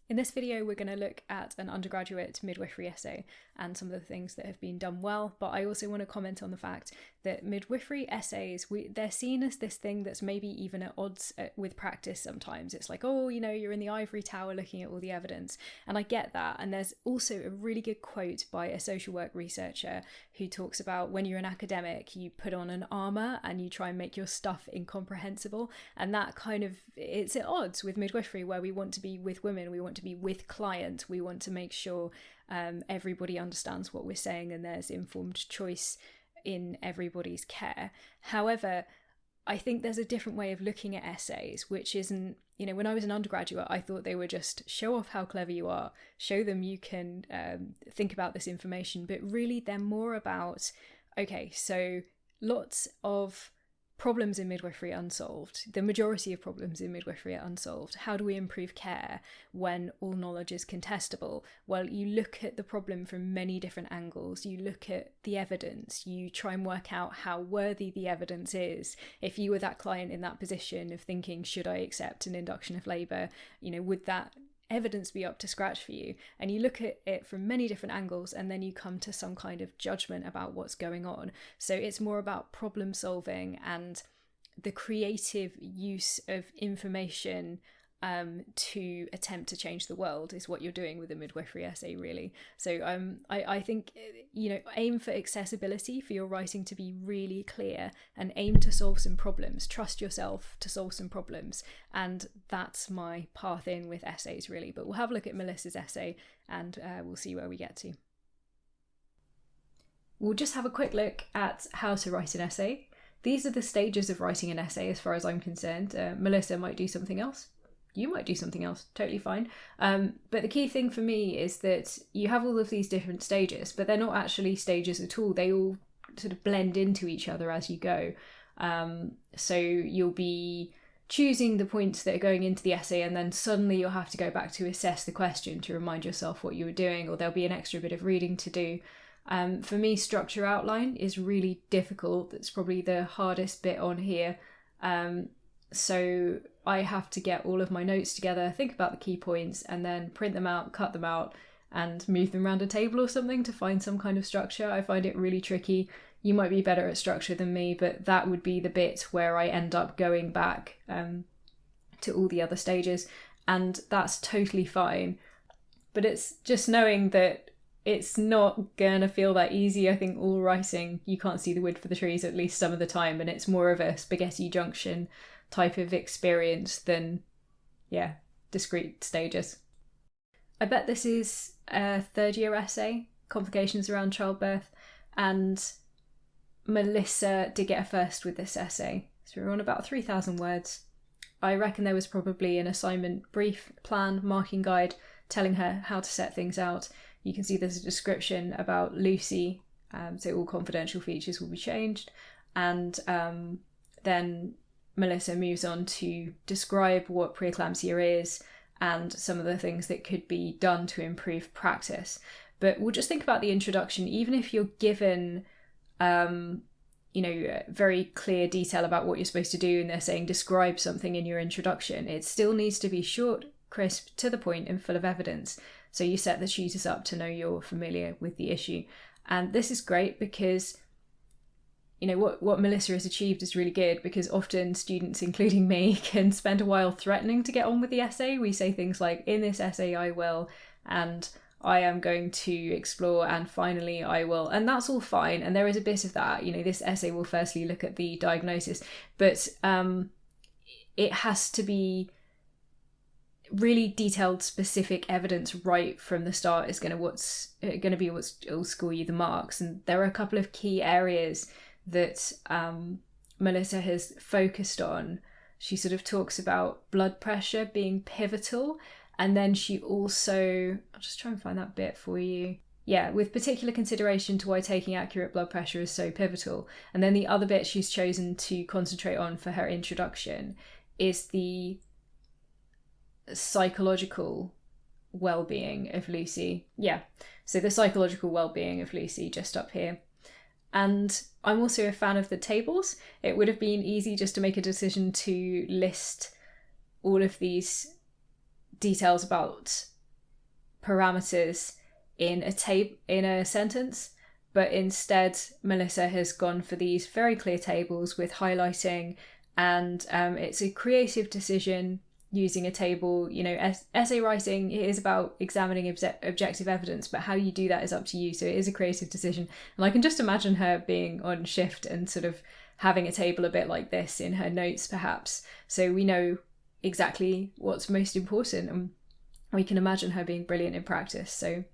In this video, we're going to look at an undergraduate midwifery essay and some of the things that have been done well, but I also want to comment on the fact that midwifery essays, they're seen as this thing that's maybe even at odds with practice sometimes. It's like, oh, you know, you're in the ivory tower looking at all the evidence, and I get that. And there's also a really good quote by a social work researcher who talks about when you're an academic, you put on an armour and you try and make your stuff incomprehensible, and that kind of, it's at odds with midwifery, where we want to be with women, we want to be with client, we want to make sure everybody understands what we're saying and there's informed choice in everybody's care. However, I think there's a different way of looking at essays, which isn't, you know, when I was an undergraduate, I thought they were just show off how clever you are, show them you can think about this information, but really they're more about, okay, so lots of problems in midwifery unsolved. The majority of problems in midwifery are unsolved. How do we improve care when all knowledge is contestable? Well, you look at the problem from many different angles. You look at the evidence. You try and work out how worthy the evidence is. If you were that client in that position of thinking, should I accept an induction of labour? You know, would that evidence be up to scratch for you? And you look at it from many different angles, and then you come to some kind of judgment about what's going on. So it's more about problem solving and the creative use of information to attempt to change the world is what you're doing with a midwifery essay, really. So I think, you know, aim for accessibility, for your writing to be really clear, and aim to solve some problems. Trust yourself to solve some problems, and that's my path in with essays, really. But we'll have a look at Melissa's essay and we'll see where we get to. We'll just have a quick look at how to write an essay. These are the stages of writing an essay as far as I'm concerned. Melissa might do something else. You might do something else, totally fine. But the key thing for me is that you have all of these different stages, but they're not actually stages at all. They all sort of blend into each other as you go. So you'll be choosing the points that are going into the essay, and then suddenly you'll have to go back to assess the question to remind yourself what you were doing, or there'll be an extra bit of reading to do. For me, structure outline is really difficult. That's probably the hardest bit on here. So I have to get all of my notes together, think about the key points, and then print them out, cut them out, and move them around a table or something to find some kind of structure. I find it really tricky. You might be better at structure than me, but that would be the bit where I end up going back to all the other stages, and that's totally fine. But it's just knowing that it's not gonna feel that easy. I think all writing, you can't see the wood for the trees at least some of the time, and it's more of a spaghetti junction type of experience than, yeah, discrete stages. I bet this is a third year essay, complications around childbirth, and Melissa did get a first with this essay. So we're on about 3,000 words. I reckon there was probably an assignment brief, plan, marking guide telling her how to set things out. You can see there's a description about Lucy, so all confidential features will be changed, and then Melissa moves on to describe what preeclampsia is and some of the things that could be done to improve practice. But we'll just think about the introduction. Even if you're given, very clear detail about what you're supposed to do, and they're saying describe something in your introduction, it still needs to be short, crisp, to the point, and full of evidence. So you set the tutors up to know you're familiar with the issue. And this is great because, you know, what Melissa has achieved is really good, because often students, including me, can spend a while threatening to get on with the essay. We say things like, in this essay I will, and I am going to explore, and finally I will. And that's all fine. And there is a bit of that. You know, this essay will firstly look at the diagnosis, but it has to be really detailed, specific evidence right from the start is going to be what'll score you the marks. And there are a couple of key areas that Melissa has focused on. She sort of talks about blood pressure being pivotal, and then she also, I'll just try and find that bit for you. Yeah, with particular consideration to why taking accurate blood pressure is so pivotal. And then the other bit she's chosen to concentrate on for her introduction is the psychological well-being of Lucy. Yeah, so the psychological well-being of Lucy just up here. And I'm also a fan of the tables. It would have been easy just to make a decision to list all of these details about parameters in a sentence, but instead Melissa has gone for these very clear tables with highlighting, and it's a creative decision using a table. You know, essay writing is about examining objective evidence, but how you do that is up to you. So it is a creative decision. And I can just imagine her being on shift and sort of having a table a bit like this in her notes, perhaps. So we know exactly what's most important, and we can imagine her being brilliant in practice. So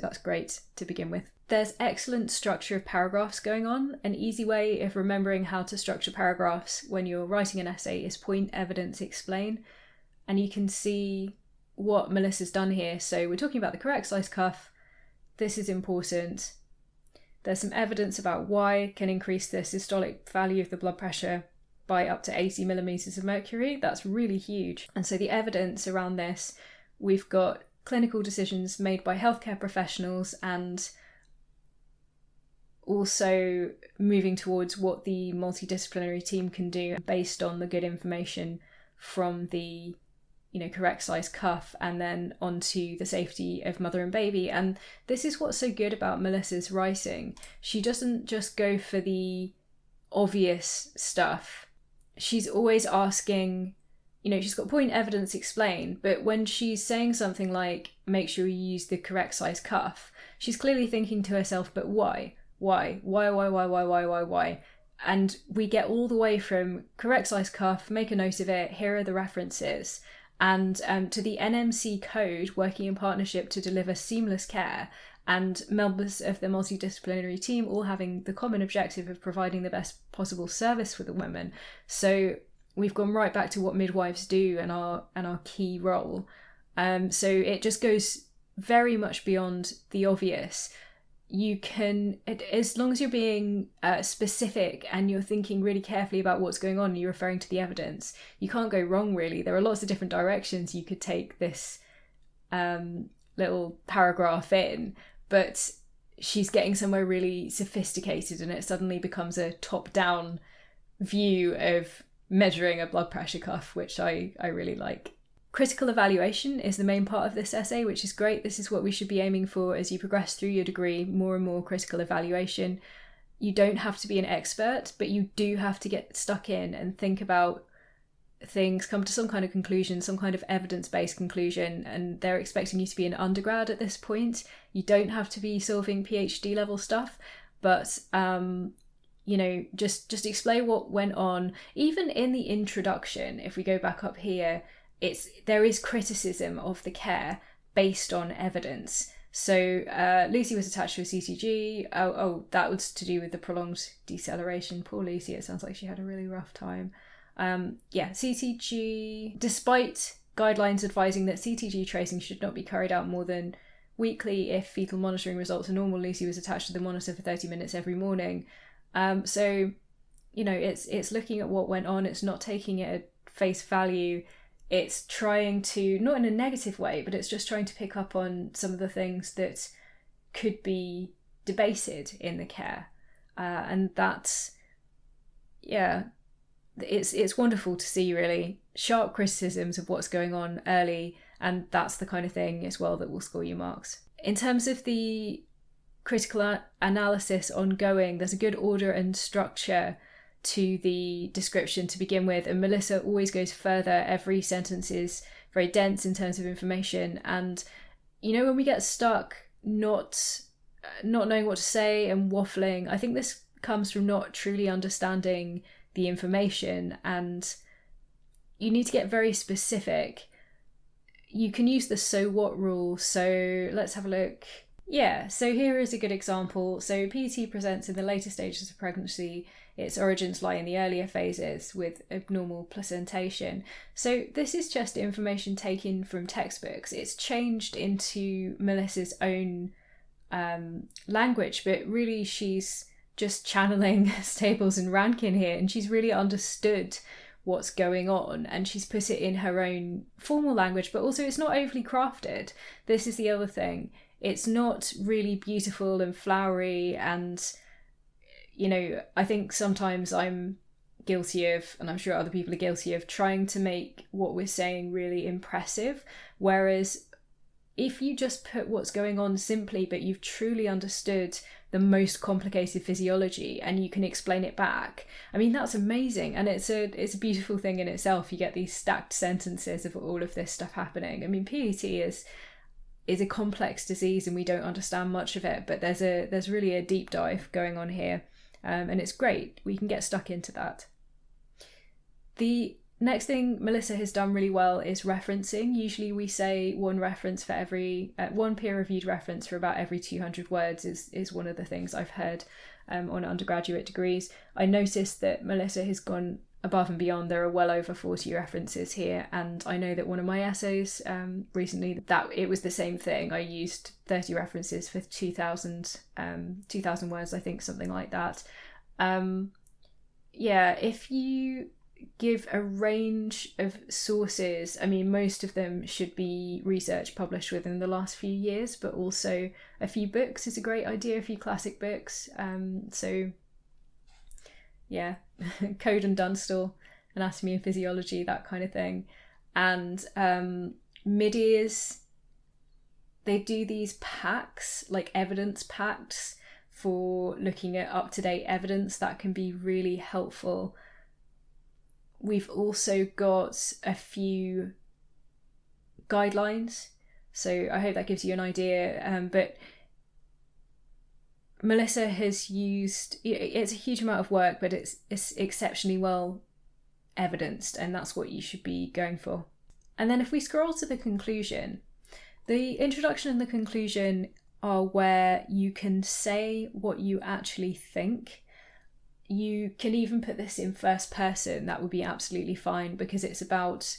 that's great to begin with. There's excellent structure of paragraphs going on. An easy way of remembering how to structure paragraphs when you're writing an essay is point, evidence, explain. And you can see what Melissa's done here. So we're talking about the correct size cuff. This is important. There's some evidence about why can increase the systolic value of the blood pressure by up to 80 millimeters of mercury. That's really huge. And so the evidence around this, we've got clinical decisions made by healthcare professionals, and also moving towards what the multidisciplinary team can do based on the good information from the correct size cuff, and then onto the safety of mother and baby. And this is what's so good about Melissa's writing. She doesn't just go for the obvious stuff. She's always asking, she's got point, evidence, explain, but when she's saying something like, make sure you use the correct size cuff, she's clearly thinking to herself, but why? Why? And we get all the way from correct size cuff, make a note of it, here are the references, and to the NMC code, working in partnership to deliver seamless care, and members of the multidisciplinary team all having the common objective of providing the best possible service for the women. So we've gone right back to what midwives do and our key role. So it just goes very much beyond the obvious. You can, as long as you're being specific and you're thinking really carefully about what's going on and you're referring to the evidence, you can't go wrong, really. There are lots of different directions you could take this little paragraph in, but she's getting somewhere really sophisticated, and it suddenly becomes a top-down view of measuring a blood pressure cuff, which I really like. Critical evaluation is the main part of this essay, which is great. This is what we should be aiming for as you progress through your degree, more and more critical evaluation. You don't have to be an expert, but you do have to get stuck in and think about things, come to some kind of conclusion, some kind of evidence-based conclusion, and they're expecting you to be an undergrad at this point. You don't have to be solving PhD level stuff, but just explain what went on. Even in the introduction, if we go back up here, there is criticism of the care based on evidence. So Lucy was attached to a CTG. That was to do with the prolonged deceleration. Poor Lucy, it sounds like she had a really rough time. CTG, despite guidelines advising that CTG tracing should not be carried out more than weekly if fetal monitoring results are normal, Lucy was attached to the monitor for 30 minutes every morning. So it's looking at what went on. It's not taking it at face value. It's trying to, not in a negative way, but it's just trying to pick up on some of the things that could be debated in the care. And that's, it's wonderful to see really sharp criticisms of what's going on early, and that's the kind of thing as well that will score you marks. In terms of the critical analysis ongoing, there's a good order and structure to the description to begin with, and Melissa always goes further. Every sentence is very dense in terms of information, and when we get stuck not knowing what to say and waffling, I think this comes from not truly understanding the information, and you need to get very specific. You can use the so what rule. So let's have a look. So here is a good example. So PET presents in the later stages of pregnancy. Its origins lie in the earlier phases with abnormal placentation. So this is just information taken from textbooks. It's changed into Melissa's own language, but really she's just channeling Stables and Rankin here, and she's really understood what's going on, and she's put it in her own formal language, but also it's not overly crafted. This is the other thing. It's not really beautiful and flowery, and I think sometimes I'm guilty of, and I'm sure other people are guilty of, trying to make what we're saying really impressive, whereas if you just put what's going on simply, but you've truly understood the most complicated physiology and you can explain it back, I mean, that's amazing. And it's a beautiful thing in itself. You get these stacked sentences of all of this stuff happening. I mean, PET is a complex disease and we don't understand much of it, but there's really a deep dive going on here, and it's great. We can get stuck into that. The next thing Melissa has done really well is referencing. Usually we say one reference for every one peer-reviewed reference for about every 200 words is one of the things I've heard on undergraduate degrees. I noticed that Melissa has gone above and beyond. There are well over 40 references here, and I know that one of my essays recently, that it was the same thing. I used 30 references for 2,000 words, I think, something like that. If you give a range of sources, I mean, most of them should be research published within the last few years, but also a few books is a great idea, a few classic books. Code and Dunstall, Anatomy and Physiology, that kind of thing. And mid-ears, they do these packs, like evidence packs, for looking at up-to-date evidence that can be really helpful. We've also got a few guidelines, so I hope that gives you an idea. But Melissa has used, it's a huge amount of work, but it's exceptionally well evidenced, and that's what you should be going for. And then if we scroll to the conclusion, the introduction and the conclusion are where you can say what you actually think. You can even put this in first person, that would be absolutely fine, because it's about,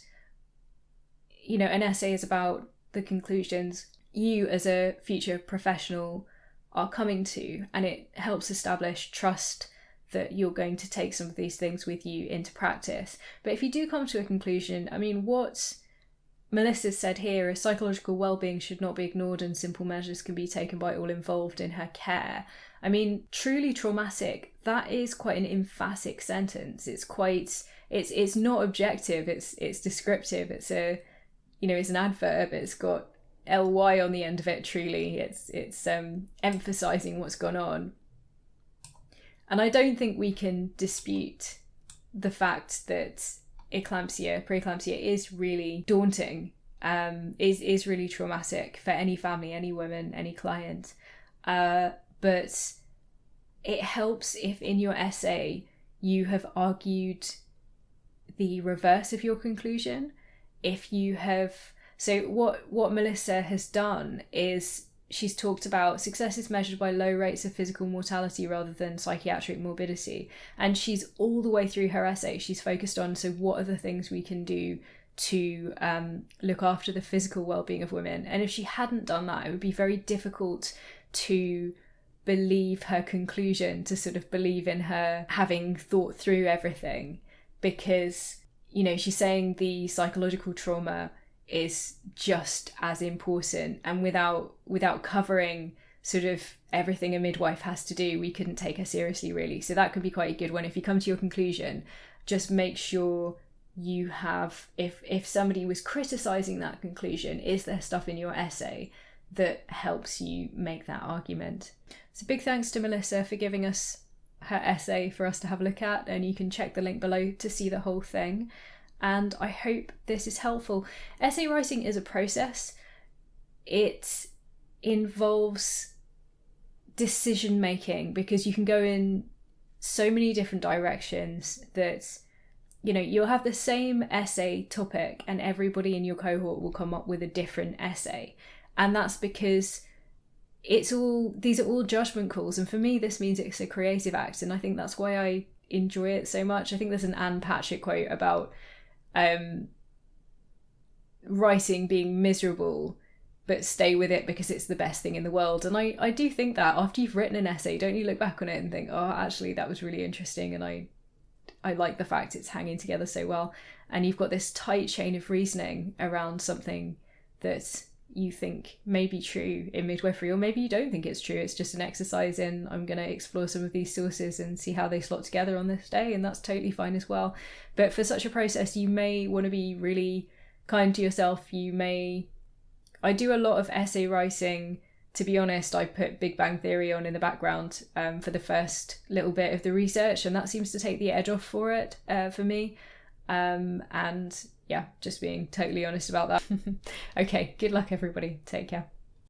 an essay is about the conclusions you as a future professional are coming to, and it helps establish trust that you're going to take some of these things with you into practice. But if you do come to a conclusion, I mean, what Melissa said here is psychological well-being should not be ignored and simple measures can be taken by all involved in her care. I mean, truly traumatic, that is quite an emphatic sentence. It's not objective, it's descriptive. It's it's an adverb, it's got ly on the end of it. Truly, it's emphasizing what's gone on. And I don't think we can dispute the fact that preeclampsia is really daunting, is really traumatic for any family, any woman, any client. But it helps if in your essay you have argued the reverse of your conclusion. If you have, so what Melissa has done is she's talked about success is measured by low rates of physical mortality rather than psychiatric morbidity. And she's all the way through her essay, she's focused on, so what are the things we can do to look after the physical well-being of women? And if she hadn't done that, it would be very difficult to believe her conclusion, to sort of believe in her having thought through everything, because, she's saying the psychological trauma is just as important, and without covering sort of everything a midwife has to do, we couldn't take her seriously, really. So that could be quite a good one. If you come to your conclusion, just make sure you have, if somebody was criticizing that conclusion, is there stuff in your essay that helps you make that argument? So big thanks to Melissa for giving us her essay for us to have a look at, and you can check the link below to see the whole thing. And I hope this is helpful. Essay writing is a process. It involves decision making, because you can go in so many different directions that, you'll have the same essay topic and everybody in your cohort will come up with a different essay. And that's because these are all judgment calls. And for me, this means it's a creative act. And I think that's why I enjoy it so much. I think there's an Anne Patchett quote about writing being miserable, but stay with it because it's the best thing in the world. And I do think that after you've written an essay, don't you look back on it and think, oh, actually that was really interesting, and I like the fact it's hanging together so well, and you've got this tight chain of reasoning around something that you think may be true in midwifery, or maybe you don't think it's true. It's just an exercise in, I'm going to explore some of these sources and see how they slot together on this day, and that's totally fine as well. But for such a process, you may want to be really kind to yourself. You may I do a lot of essay writing. To be honest, I put Big Bang Theory on in the background for the first little bit of the research, and that seems to take the edge off for it for me. And yeah, just being totally honest about that. Okay, good luck everybody. Take care.